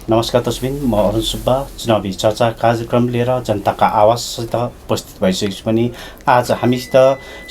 नमस्कार तस्बिन, म अरुण सुब्बा चुनावी चर्चा कार्यक्रम लिएर जनताका आवाजसित उपस्थित भइसकेको छु पनि आज हामीसित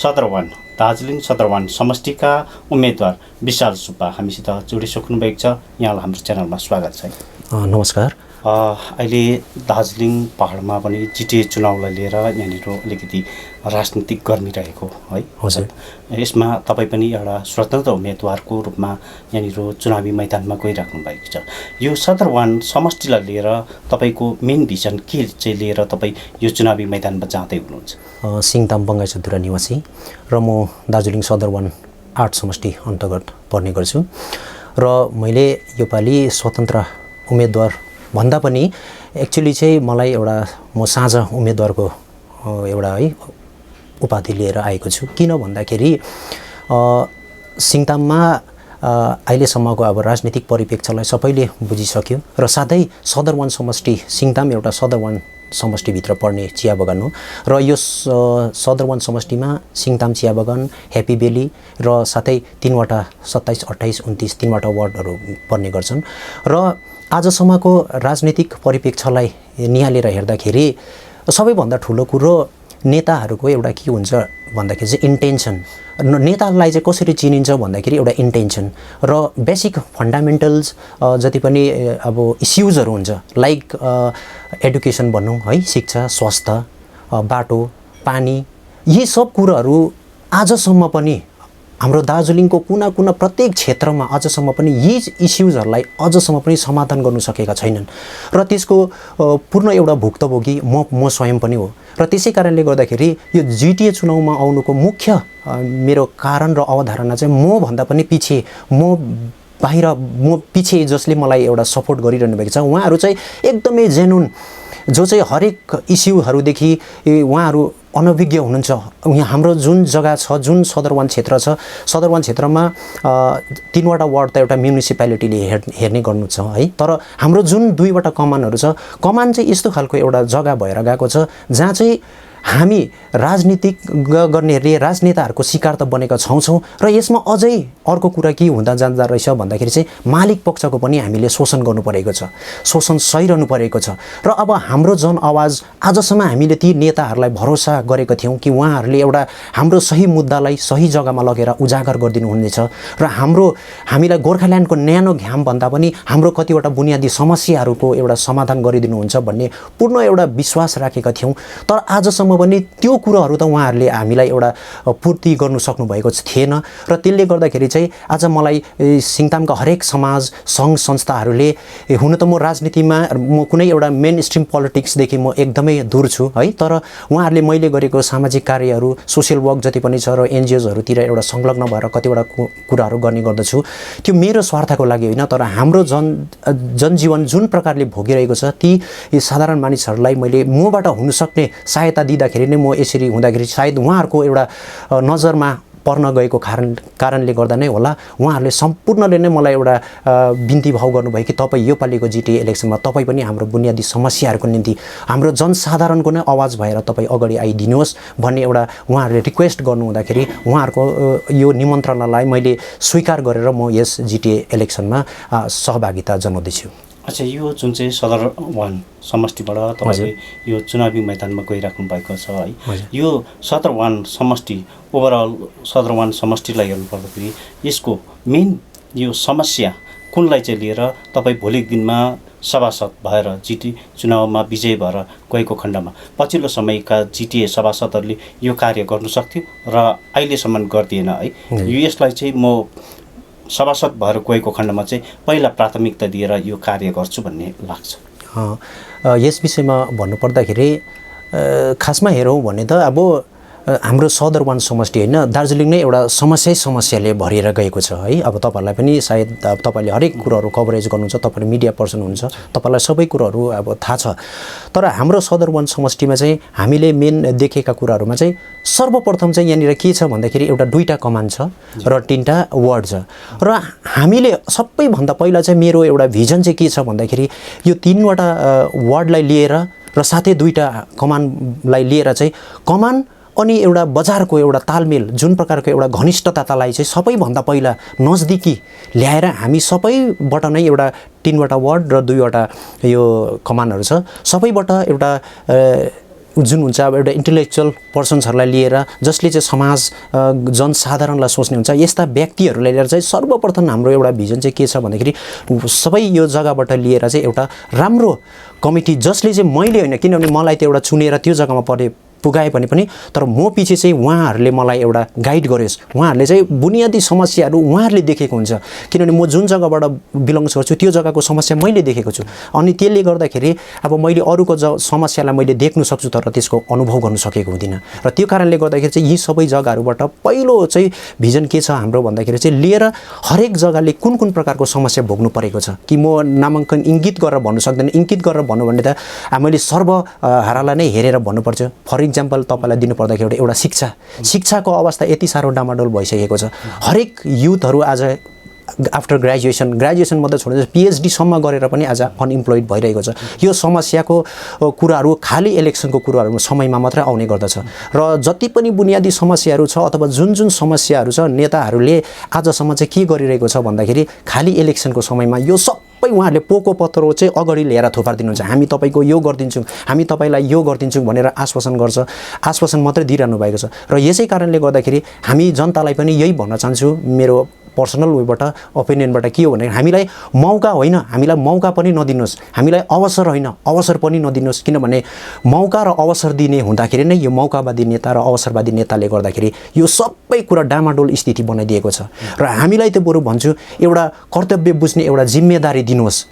सदरवन दार्जिलिङ सदरवन समष्टिका उम्मेदवार विशाल सुब्बा हामीसित जोडिसक्नु भएको छ। यहाँलाई हाम्रो च्यानलमा स्वागत छ। नमस्कार। अहिले दार्जिलिङ पहाडमा पनि जिटिए चुनावलाई लिएर यहाँनिर अलिकति राजनीतिक गर्मी रहेको है। हजुर, यसमा तपाईँ पनि एउटा स्वतन्त्र उम्मेदवारको रूपमा यहाँनिर चुनावी मैदानमा गइराख्नु भएको छ। यो सदरवन समष्टिलाई लिएर तपाईँको मेन भिजन के चाहिँ लिएर तपाईँ यो चुनावी मैदानमा जाँदै हुनुहुन्छ? सिङताम बङ्गाइचौधुरा निवासी र म दार्जिलिङ सदरवन 8 समष्टि अन्तर्गत पर्ने गर्छु र मैले योपालि स्वतन्त्र उम्मेदवार भन्दा पनि एक्चुअली चाहिँ मलाई एउटा म साझा उम्मेदवारको एउटा है उपाधि लिएर आएको छु। किन भन्दाखेरि सिङताममा अहिलेसम्मको अब राजनीतिक परिप्रेक्ष्यलाई सबैले बुझिसक्यो र साथै सदरवन समष्टि सिङताम एउटा सदरवन समष्टिभित्र पर्ने चिया बगान हो र यो सदरवन समष्टिमा सिङताम चिया बगान, ह्याप्पी भ्याली र साथै 3वटा 27, 28, 29 3वटा वार्डहरू पर्ने गर्छन् र आजसम्मको राजनीतिक परिप्रेक्ष्यलाई निहालेर हेर्दाखेरि सबैभन्दा ठुलो कुरो नेताहरूको एउटा के हुन्छ भन्दाखेरि चाहिँ इन्टेन्सन। नेतालाई चाहिँ कसरी चिनिन्छ भन्दाखेरि एउटा इन्टेन्सन र बेसिक फन्डामेन्टल्स जति पनि अब इस्युजहरू हुन्छ लाइक एडुकेसन भनौँ है, शिक्षा, स्वास्थ्य, बाटो, पानी, यी सब कुराहरू आजसम्म पनि हाम्रो दार्जिलिङको कुना कुना प्रत्येक क्षेत्रमा अझसम्म पनि यी इस्युजहरूलाई अझसम्म पनि समाधान गर्नु सकेका छैनन् र त्यसको पूर्ण एउटा भुक्तभोगी म स्वयं पनि हो र त्यसै कारणले गर्दाखेरि यो जिटिए चुनावमा आउनुको मुख्य मेरो कारण र अवधारणा चाहिँ म भन्दा पनि पछि म पछि जसले मलाई एउटा सपोर्ट गरिरहनु भएको छ उहाँहरू चाहिँ एकदमै जेन्युन, जो चाहिँ हरेक इस्युहरूदेखि उहाँहरू अनभिज्ञ हुनुहुन्छ। यहाँ हाम्रो जुन जग्गा छ, जुन सदरवन क्षेत्र छ, सदरवन क्षेत्रमा 3वटा वार्ड त एउटा म्युनिसिपालिटीले हेर्ने गर्नु छ है, तर हाम्रो जुन 2वटा कमानहरू छ, कमान चाहिँ यस्तो खालको एउटा जग्गा भएर गएको छ जहाँ चाहिँ हामी राजनीतिक गर्नेहरूले राजनेताहरूको शिकार त बनेका छौँ र यसमा अझै अर्को कुरा के हुँदा जाँदा रहेछ भन्दाखेरि चाहिँ मालिक पक्षको पनि हामीले शोषण गर्नु परेको छ, शोषण सहिरहनु परेको छ र अब हाम्रो जनआवाज आजसम्म हामीले ती नेताहरूलाई भरोसा गरेको थियौँ कि उहाँहरूले एउटा हाम्रो सही मुद्दालाई सही जग्गामा लगेर उजागर गरिदिनु हुनेछ र हामीलाई गोर्खाल्यान्डको न्यानो घाम भन्दा पनि हाम्रो कतिवटा बुनियादी समस्याहरूको एउटा समाधान गरिदिनुहुन्छ भन्ने पूर्ण एउटा विश्वास राखेका थियौँ। तर आजसम्म पनि त्यो कुराहरू त उहाँहरूले हामीलाई एउटा पूर्ति गर्नु सक्नु भएको थिएन र त्यसले गर्दाखेरि चाहिँ आज मलाई सिङतामका हरेक समाज सङ्घ संस्थाहरूले हुन त म राजनीतिमा म कुनै एउटा मेन स्ट्रिम पोलिटिक्सदेखि म एकदमै दूर छु है, तर उहाँहरूले मैले गरेको सामाजिक कार्यहरू, सोसियल वर्क जति पनि छ र एनजिओजहरूतिर एउटा संलग्न भएर कतिवटा कुराहरू गर्ने गर्दछु। त्यो मेरो स्वार्थको लागि होइन, तर हाम्रो जनजीवन जुन प्रकारले भोगिरहेको छ ती साधारण मानिसहरूलाई मैले मबाट हुनसक्ने सहायता दिँदाखेरि नै म यसरी हुँदाखेरि सायद उहाँहरूको एउटा नजरमा पर्न गएको कारणले गर्दा नै होला उहाँहरूले सम्पूर्णले नै मलाई एउटा बिन्ती भाव गर्नुभयो कि तपाईँ योपालिको जिटिए इलेक्सनमा तपाईँ पनि हाम्रो बुनियादी समस्याहरूको निम्ति हाम्रो जनसाधारणको नै आवाज भएर तपाईँ अगाडि आइदिनुहोस् भन्ने एउटा उहाँहरूले रिक्वेस्ट गर्नुहुँदाखेरि उहाँहरूको यो निमन्त्रणालाई मैले स्वीकार गरेर म यस जिटिए इलेक्सनमा सहभागिता जनाउँदैछु। अच्छा, यो जुन चाहिँ सदरवन समष्टिबाट तपाईँले यो चुनावी मैदानमा गइराख्नु भएको छ है, यो सदरवन समष्टि ओभरअल सदरवन समष्टिलाई हेर्नु पर्दाखेरि यसको मेन यो समस्या कुनलाई चाहिँ लिएर तपाईँ भोलिको दिनमा सभासद भएर जिटिए चुनावमा विजय भएर गएको खण्डमा पछिल्लो समयका जिटिए सभासदहरूले यो कार्य गर्नु सक्थ्यो र अहिलेसम्म गर्दिएन है, यसलाई चाहिँ म सभासद भएर गएको खण्डमा चाहिँ पहिला प्राथमिकता दिएर यो कार्य गर्छु भन्ने लाग्छ? यस विषयमा भन्नुपर्दाखेरि खासमा हेरौँ भने त अब हाम्रो सदरवन समष्टि होइन दार्जिलिङ नै एउटा समस्याले भरिएर गएको छ है। अब तपाईँहरूलाई पनि सायद तपाईँले हरेक कुराहरू कभरेज गर्नुहुन्छ, तपाईँले मिडिया पर्सन हुनुहुन्छ, तपाईँलाई सबै कुराहरू अब थाहा छ। तर हाम्रो सदरवन समष्टिमा चाहिँ हामीले मेन देखेका कुराहरूमा चाहिँ सर्वप्रथम चाहिँ यहाँनिर के छ भन्दाखेरि एउटा 2टा कमान छ र 3टा वार्ड छ र हामीले सबैभन्दा पहिला चाहिँ मेरो एउटा भिजन चाहिँ के छ भन्दाखेरि यो 3वटा वार्डलाई लिएर र साथै 2टा कमानलाई लिएर चाहिँ कमान अनि एउटा बजारको एउटा तालमेल जुन प्रकारको एउटा घनिष्ठतालाई चाहिँ सबैभन्दा पहिला नजदिकी ल्याएर हामी सबैबाट नै एउटा 3वटा वार्ड र 2वटा यो कमानहरू छ सबैबाट एउटा जुन हुन्छ अब एउटा इन्टेलेक्चुअल पर्सन्सहरूलाई लिएर जसले चाहिँ समाज जनसाधारणलाई सोच्ने हुन्छ यस्ता व्यक्तिहरूलाई लिएर चाहिँ सर्वप्रथम हाम्रो एउटा भिजन चाहिँ के छ भन्दाखेरि सबै यो जग्गाबाट लिएर चाहिँ एउटा राम्रो कमिटी जसले चाहिँ मैले होइन किनभने मलाई त्यो एउटा चुनेर त्यो जग्गामा पुगाए पनि तर म पछि चाहिँ उहाँहरूले मलाई एउटा गाइड गरोस् उहाँहरूले चाहिँ बुनियादी समस्याहरू उहाँहरूले देखेको हुन्छ किनभने म जुन जग्गाबाट बिलोङ्स गर्छु त्यो जग्गाको समस्या मैले देखेको छु अनि त्यसले गर्दाखेरि अब मैले अरूको समस्यालाई मैले देख्न सक्छु तर त्यसको अनुभव गर्न सकेको हुँदिनँ र त्यो कारणले गर्दाखेरि चाहिँ यी सबै जग्गाहरूबाट पहिलो चाहिँ भिजन के छ हाम्रो भन्दाखेरि चाहिँ लिएर हरेक जग्गाले कुन कुन प्रकारको समस्या भोग्नु परेको छ कि म नामाङ्कन इङ्गित गरेर भन्नु सक्दैन इङ्गित गरेर भन्नु भने त मैले सर्वहारालाई नै हेरेर भन्नुपर्छ फर इक्जाम्पल तपाईँलाई दिनुपर्दाखेरि एउटा शिक्षाको अवस्था यति साह्रो डामाडोल भइसकेको छ हरेक युथहरू आज आफ्टर ग्रेजुएसन मात्रै छोडेर PhD सम्म गरेर पनि आज अनइम्प्लोइड भइरहेको छ यो समस्याको कुराहरू खाली इलेक्सनको कुराहरू समयमा मात्रै आउने गर्दछ र जति पनि बुनियादी समस्याहरू छ अथवा जुन समस्याहरू छ नेताहरूले आजसम्म चाहिँ के गरिरहेको छ भन्दाखेरि खाली इलेक्सनको समयमा यो सबै उहाँहरूले पोको पत्रो चाहिँ अगाडि ल्याएर थुपारिदिनुहुन्छ हामी तपाईँको यो गरिदिन्छौँ हामी तपाईँलाई यो गरिदिन्छौँ भनेर आश्वासन मात्रै दिइरहनु भएको छ र यसै कारणले गर्दाखेरि हामी जनतालाई पनि यही भन्न चाहन्छु मेरो पर्सनल वेबाट ओपिनियनबाट के हो भने हामीलाई मौका होइन हामीलाई मौका पनि नदिनुहोस् हामीलाई अवसर होइन अवसर पनि नदिनुहोस् किनभने मौका र अवसर दिने हुँदाखेरि नै यो मौकावादी नेता र अवसरवादी नेताले गर्दाखेरि यो सबै कुरा डामाडोल स्थिति बनाइदिएको छ र हामीलाई त बरु भन्छु एउटा कर्तव्य बुझ्ने एउटा जिम्मेदारी दिनुहोस्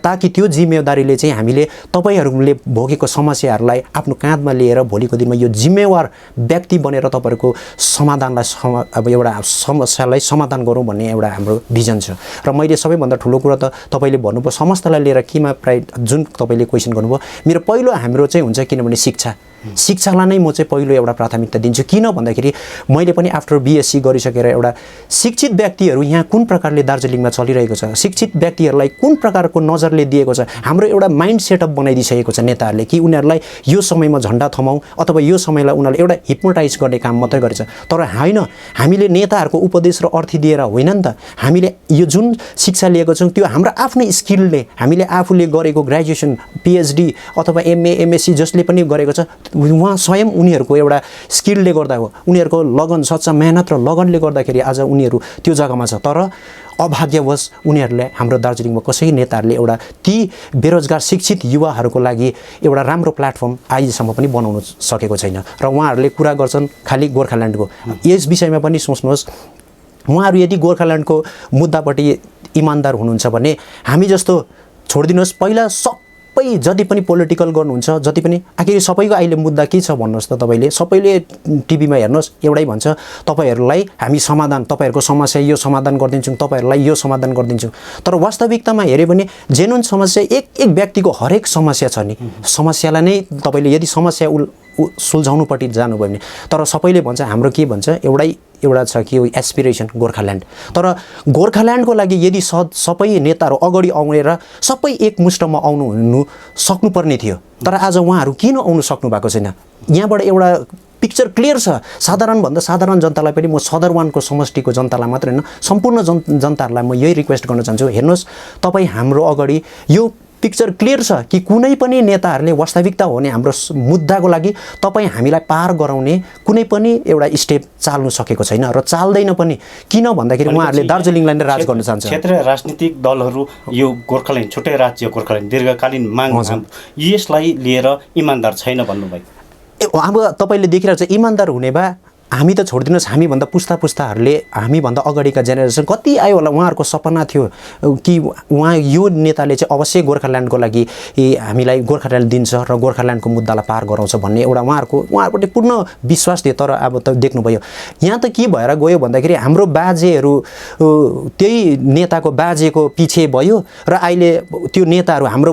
ताकि त्यो जिम्मेदारीले चाहिँ हामीले तपाईँहरूले भोगेको समस्याहरूलाई आफ्नो काँधमा लिएर भोलिको दिनमा यो जिम्मेवार व्यक्ति बनेर तपाईँहरूको समाधानलाई अब एउटा समस्यालाई समाधान गरौँ भन्ने एउटा हाम्रो भिजन छ र मैले सबैभन्दा ठुलो कुरा त तपाईँले भन्नुभयो समस्तलाई लिएर केमा जुन तपाईँले क्वेसन गर्नुभयो मेरो पहिलो हाम्रो चाहिँ हुन्छ किनभने शिक्षालाई नै म चाहिँ पहिलो एउटा प्राथमिकता दिन्छु किन भन्दाखेरि मैले पनि आफ्टर BSc गरिसकेर एउटा शिक्षित व्यक्तिहरू यहाँ कुन प्रकारले दार्जिलिङमा चलिरहेको छ शिक्षित व्यक्तिहरूलाई कुन प्रकारको नजरले दिएको छ हाम्रो एउटा माइन्ड सेटअप बनाइदिइसकेको छ नेताहरूले कि उनीहरूलाई यो समयमा झन्डा थमाउँ अथवा यो समयलाई उनीहरूले एउटा हिप्नोटाइज गर्ने काम मात्रै गरेछ तर होइन हामीले नेताहरूको उपदेश र अर्थी दिएर होइन नि त हामीले यो जुन शिक्षा लिएको छौँ त्यो हाम्रो आफ्नै स्किलले हामीले आफूले गरेको ग्रेजुएसन PhD अथवा MA MSc जसले पनि गरेको छ उहाँ स्वयं उनीहरूको एउटा स्किलले गर्दा हो उनीहरूको लगन सच्चा मेहनत र लगनले गर्दाखेरि आज उनीहरू त्यो जग्गामा छ तर अभाग्यवश उनीहरूले हाम्रो दार्जिलिङमा कसै नेताहरूले एउटा ती बेरोजगार शिक्षित युवाहरूको लागि एउटा राम्रो प्लेटफर्म आजसम्म पनि बनाउन सकेको छैन र उहाँहरूले कुरा गर्छन् खालि गोर्खाल्यान्डको यस विषयमा पनि सोच्नुहोस् उहाँहरू यदि गोर्खाल्यान्डको मुद्दापट्टि इमान्दार हुनुहुन्छ भने हामी जस्तो छोडिदिनुहोस् पहिला सबै जति पनि पोलिटिकल गर्नुहुन्छ जति पनि आखिर सबैको अहिले मुद्दा के छ भन्नुहोस् त तपाईँले सबैले टिभीमा हेर्नुहोस् एउटै भन्छ तपाईँहरूलाई हामी समाधान तपाईँहरूको समस्या यो समाधान गरिदिन्छौँ तपाईँहरूलाई यो समाधान गरिदिन्छौँ तर वास्तविकतामा हेऱ्यो भने जेन्युन समस्या एक व्यक्तिको हरेक समस्या छ नि समस्यालाई नै तपाईँले यदि समस्या सुल्झाउनुपट्टि जानुभयो भने तर सबैले भन्छ हाम्रो के भन्छ एउटा छ कि एस्पिरेसन गोर्खाल्यान्ड तर गोर्खाल्यान्डको लागि यदि सबै नेताहरू अगाडि आउनेर सबै एकमुष्टमा हुनु सक्नुपर्ने थियो तर आज उहाँहरू किन आउनु सक्नु भएको छैन यहाँबाट एउटा पिक्चर क्लियर छ साधारणभन्दा साधारण जनतालाई पनि म सदरवानको समष्टिको जनतालाई मात्र होइन सम्पूर्ण जनताहरूलाई म यही रिक्वेस्ट गर्न चाहन्छु हेर्नुहोस् तपाईँ हाम्रो अगाडि यो पिक्चर क्लियर छ कि कुनै पनि नेताहरूले वास्तविकता हो भने हाम्रो मुद्दाको लागि तपाईँ हामीलाई पार गराउने कुनै पनि एउटा स्टेप चाल्नु सकेको छैन र चाल्दैन पनि किन भन्दाखेरि उहाँहरूले दार्जिलिङलाई नै राज गर्न चाहन्छ क्षेत्रीय राजनीतिक दलहरू यो गोर्खाल्यान्ड छुट्टै राज्य गोर्खाल्यान्ड दीर्घकालीन माग यसलाई लिएर इमान्दार छैन भन्नुभयो अब तपाईँले देखिरहेको छ इमान्दार हुने भए हामी त छोडिदिनुहोस् हामीभन्दा पुस्ताहरूले हामीभन्दा अगाडिका जेनेरेसन कति आयो होला उहाँहरूको सपना थियो कि उहाँ यो नेताले चाहिँ अवश्य गोर्खाल्यान्डको लागि हामीलाई गोर्खाल्यान्ड दिन्छ र गोर्खाल्यान्डको मुद्दालाई पार गराउँछ भन्ने एउटा उहाँहरूपट्टि पूर्ण विश्वास थियो तर अब त देख्नुभयो यहाँ त के भएर गयो भन्दाखेरि हाम्रो बाजेहरू त्यही नेताको बाजेको पछि भयो र अहिले त्यो नेताहरू हाम्रो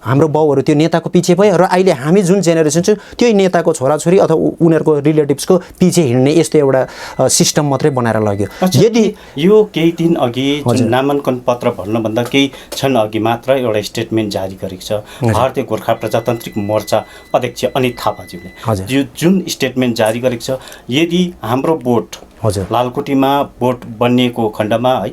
हाम्रो बाउहरू त्यो नेताको पछि भयो र अहिले हामी जुन जेनेरेसन छ त्यही नेताको छोराछोरी अथवा उनीहरूको रिलेटिभ्सको पछि हिँड्ने यस्तो एउटा सिस्टम मात्रै बनाएर लग्यो। यदि यो केही दिन अघि जुन नामाङ्कन पत्र भर्नुभन्दा केही क्षण अघि मात्र एउटा स्टेटमेन्ट जारी गरेको छ भारतीय गोर्खा प्रजातान्त्रिक मोर्चा अध्यक्ष अनित थापाज्यूले जुन स्टेटमेन्ट जारी गरेको छ, यदि हाम्रो भोट लालकोटीमा भोट बनिएको खण्डमा है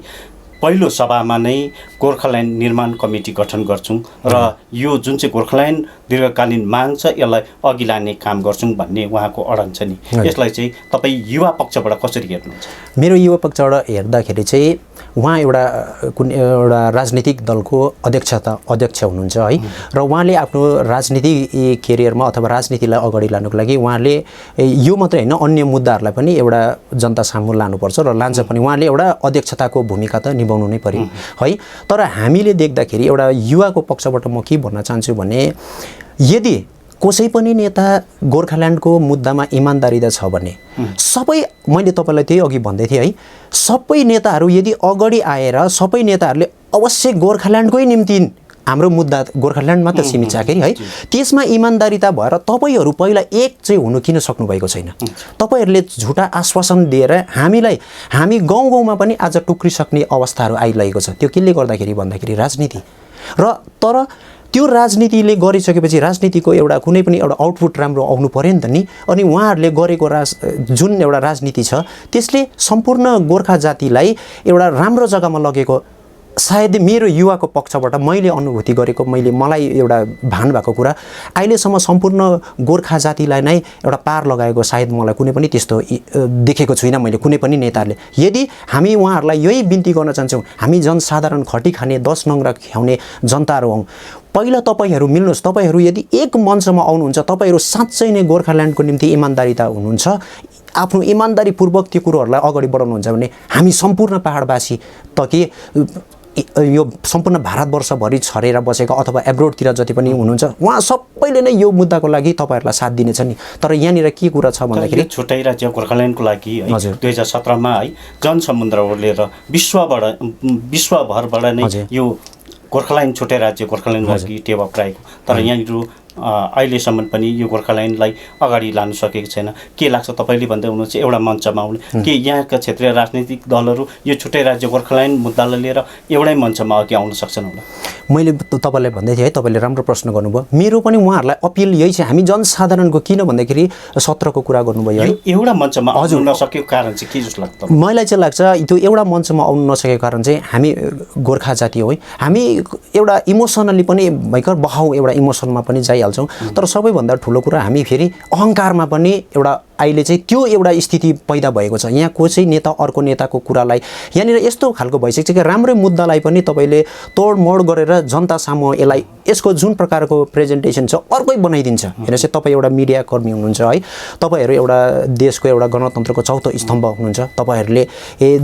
पहिलो सभामा नै गोर्खाल्यान्ड निर्माण कमिटी गठन गर्छौँ र यो जुन चाहिँ गोर्खाल्यान्ड दीर्घकालीन माग छ यसलाई अघि लाने काम गर्छौँ भन्ने उहाँको अडन छ नि, यसलाई चाहिँ तपाईँ युवा पक्षबाट कसरी हेर्नुहुन्छ? मेरो युवा पक्षबाट हेर्दाखेरि चाहिँ उहाँ एउटा राजनीतिक दलको अध्यक्ष हुनुहुन्छ है, र उहाँले आफ्नो राजनीतिक केरियरमा अथवा राजनीतिलाई अगाडि लानुको लागि उहाँले यो मात्रै होइन अन्य मुद्दाहरूलाई पनि एउटा जनता सामु लानुपर्छ र लान्छ पनि। उहाँले एउटा अध्यक्षताको भूमिका त निभाउनु नै पर्यो है। तर हामीले देख्दाखेरि एउटा युवाको पक्षबाट म के भन्न चाहन्छु भने, यदि कसै पनि नेता गोर्खाल्यान्डको मुद्दामा इमान्दारिता छ भने सबै, मैले तपाईँलाई त्यही अघि भन्दै थिएँ है, सबै नेताहरू यदि अगाडि आएर सबै नेताहरूले अवश्य गोर्खाल्यान्डकै निम्ति हाम्रो मुद्दा गोर्खाल्यान्ड मात्र सीमित छ है, त्यसमा इमान्दारिता भएर तपाईँहरू पहिला एक चाहिँ हुनु किन सक्नुभएको छैन? तपाईँहरूले झुटा आश्वासन दिएर हामी गाउँ गाउँमा पनि आज टुक्रिसक्ने अवस्थाहरू आइरहेको छ। त्यो केले गर्दाखेरि भन्दाखेरि राजनीति। र तर त्यो राजनीतिले गरिसकेपछि राजनीतिको एउटा कुनै पनि एउटा आउटपुट राम्रो आउनु पर्यो नि त नि। अनि उहाँहरूले गरेको जुन एउटा राजनीति छ त्यसले सम्पूर्ण गोर्खा जातिलाई एउटा राम्रो जग्गामा लगेको, सायद मेरो युवाको पक्षबाट मैले अनुभूति गरेको, मलाई एउटा भान भएको कुरा, अहिलेसम्म सम्पूर्ण गोर्खा जातिलाई नै एउटा पार लगाएको सायद मलाई कुनै पनि त्यस्तो देखेको छुइनँ मैले कुनै पनि नेताहरूले। यदि हामी उहाँहरूलाई यही बिन्ती गर्न चाहन्छौँ, हामी जनसाधारण खटी खाने 10 नङ्ग्रा ख्याउने जनताहरू हौँ, पहिला तपाईँहरू मिल्नुहोस्। तपाईँहरू यदि एक मञ्चमा आउनुहुन्छ, तपाईँहरू साँच्चै नै गोर्खाल्यान्डको निम्ति इमान्दारिता हुनुहुन्छ, आफ्नो इमान्दारीपूर्वक त्यो कुरोहरूलाई अगाडि बढाउनुहुन्छ भने हामी सम्पूर्ण पहाडवासी त के यो सम्पूर्ण भारतवर्षभरि छरेर बसेका अथवा एब्रोडतिर जति पनि हुनुहुन्छ उहाँ सबैले नै यो मुद्दाको लागि तपाईँहरूलाई साथ दिनेछ नि। तर यहाँनिर के कुरा छ भन्दाखेरि छुट्टै राज्य गोर्खाल्यान्डको लागि 2017 मा है जनसमुद्र ओर्लेर विश्वभरबाट नै यो गोर्खाल्यान्ड छुट्टै राज्य गोर्खाल्यान्ड लागि टेवा पुऱ्याएको, तर यहाँनिर अहिलेसम्म पनि यो गोर्खाल्यान्डलाई अगाडि लानु सकेको छैन। के लाग्छ तपाईँले भन्दै हुनुहुन्छ एउटा मञ्चमा आउने, के यहाँका क्षेत्रीय राजनीतिक दलहरू यो छुट्टै राज्य गोर्खाल्यान्ड मुद्दालाई लिएर एउटै मञ्चमा अघि आउन सक्छन् होला? मैले तपाईँलाई भन्दै थिएँ है, तपाईँले राम्रो प्रश्न गर्नुभयो। मेरो पनि उहाँहरूलाई अपिल यही छ, हामी जनसाधारणको किन भन्दाखेरि 17को कुरा गर्नुभयो है, एउटा मञ्चमा आउन नसकेको कारण चाहिँ के जस्तो लाग्छ? मलाई चाहिँ लाग्छ त्यो एउटा मञ्चमा आउनु नसकेको कारण चाहिँ हामी गोर्खा जाति हो है, हामी एउटा इमोसनली पनि भयङ्कर बहाउ एउटा इमोसनमा पनि जाइहाल्छौँ। तर सबैभन्दा ठुलो कुरा हामी फेरि अहङ्कारमा पनि एउटा अहिले चाहिँ त्यो एउटा स्थिति पैदा भएको छ। यहाँ कसै नेता अर्को नेताको कुरालाई यहाँनिर यस्तो खालको भइसकेको छ कि राम्रै मुद्दालाई पनि तपाईँले तोडमोड गरेर जनता सामु यसको जुन प्रकारको प्रेजेन्टेसन छ अर्कै बनाइदिन्छ। हेर्नुहोस्, तपाईँ एउटा मिडिया कर्मी हुनुहुन्छ है, तपाईँहरू एउटा देशको एउटा गणतन्त्रको चौथो स्तम्भ हुनुहुन्छ, तपाईँहरूले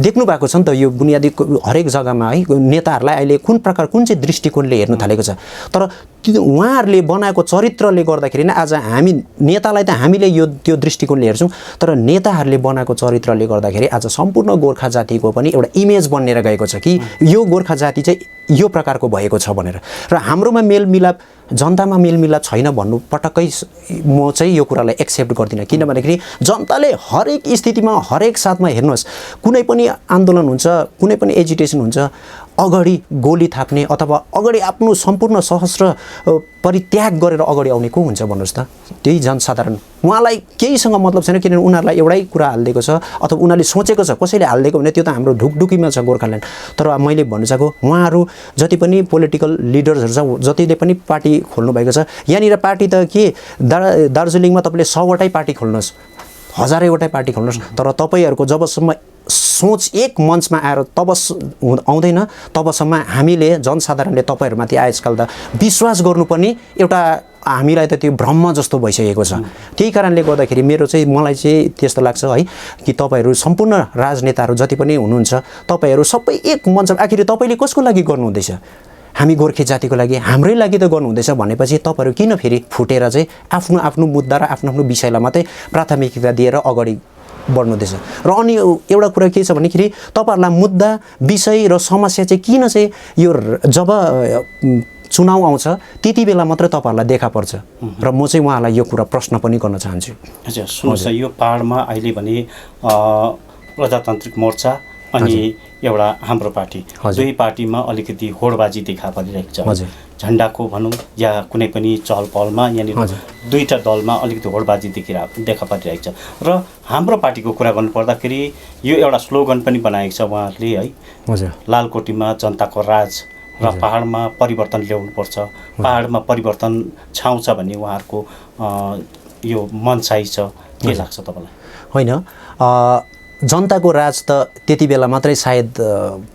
देख्नु भएको छ नि त यो बुनियादी हरेक जग्गामा है नेताहरूलाई अहिले कुन चाहिँ दृष्टिकोणले हेर्नु थालेको छ। तर उहाँहरूले बनाएको चरित्रले गर्दाखेरि नै आज हामी नेतालाई त हामीले त्यो दृष्टिकोणले हेर्छौँ, तर नेताहरूले बनाएको चरित्रले गर्दाखेरि आज सम्पूर्ण गोर्खा जातिको पनि एउटा इमेज बनेर गएको छ कि यो गोर्खा जाति चाहिँ यो प्रकारको भएको छ भनेर। र हाम्रोमा मेलमिलाप जनतामा मेलमिलाप छैन भन्नु पटक्कै म चाहिँ यो कुरालाई एक्सेप्ट गर्दिनँ। किनभनेखेरि जनताले हरेक स्थितिमा हरेक साथमा हेर्नुहोस्, कुनै पनि आन्दोलन हुन्छ, कुनै पनि एजिटेसन हुन्छ, अगाडि गोली थाप्ने अथवा अगाडि आफ्नो सम्पूर्ण सहस्र परित्याग गरेर अगाडि आउने को हुन्छ भन्नुहोस् त? त्यही जनसाधारण। उहाँलाई केहीसँग मतलब छैन, किनभने उनीहरूलाई एउटै कुरा हालिदिएको छ अथवा उनीहरूले सोचेको छ, कसैले हालिदिएको भने त्यो त हाम्रो ढुकढुकीमा छ गोर्खाल्यान्ड। तर मैले भन्नु चाहेको उहाँहरू जति पनि पोलिटिकल लिडर्सहरू छ, जतिले पनि पार्टी खोल्नु भएको छ, यहाँनिर पार्टी त के दार्जिलिङमा तपाईँले 100वटै पार्टी खोल्नुहोस्, 1000वटै पार्टी खोल्नुहोस्, तर तपाईँहरूको जबसम्म सोच एक मञ्चमा आएर आउँदैन तबसम्म हामीले जनसाधारणले तपाईँहरूमाथि आजकल त विश्वास गर्नुपर्ने एउटा हामीलाई त त्यो भ्रम जस्तो भइसकेको छ। त्यही कारणले गर्दाखेरि मलाई चाहिँ त्यस्तो लाग्छ है कि तपाईँहरू सम्पूर्ण राजनेताहरू जति पनि हुनुहुन्छ तपाईँहरू सबै एक मञ्चमा, आखिर तपाईँले कसको लागि गर्नुहुँदैछ? हामी गोर्खे जातिको लागि, हाम्रै लागि त गर्नुहुँदैछ भनेपछि तपाईँहरू किन फेरि फुटेर चाहिँ आफ्नो मुद्दा र आफ्नो विषयलाई मात्रै प्राथमिकता दिएर अगाडि बढ्नुहुँदैछ? र अनि एउटा कुरा के छ भन्दाखेरि तपाईँहरूलाई मुद्दा विषय र समस्या चाहिँ किन चाहिँ यो जब चुनाव आउँछ त्यति बेला मात्रै तपाईँहरूलाई देखा पर्छ र म चाहिँ उहाँलाई यो कुरा प्रश्न पनि गर्न चाहन्छु। हजुर सुन्नुहोस् न, यो पाहाडमा अहिले भने प्रजातान्त्रिक मोर्चा अनि एउटा हाम्रो पार्टी, दुई पार्टीमा अलिकति होडबाजी देखा परिरहेको छ। झन्डाको भनौँ या कुनै पनि चहल पहलमा यहाँनिर दुईवटा दलमा अलिकति होडबाजी देखा परिरहेको छ। र हाम्रो पार्टीको कुरा गर्नुपर्दाखेरि यो एउटा स्लोगन पनि बनाएको छ उहाँहरूले है, लालकोटीमा जनताको राज र पाहाडमा परिवर्तन ल्याउनुपर्छ, पाहाडमा परिवर्तन छाउँछ भन्ने उहाँहरूको यो मनसाई छ। के लाग्छ तपाईँलाई? होइन, जनताको राज त त्यति बेला मात्रै सायद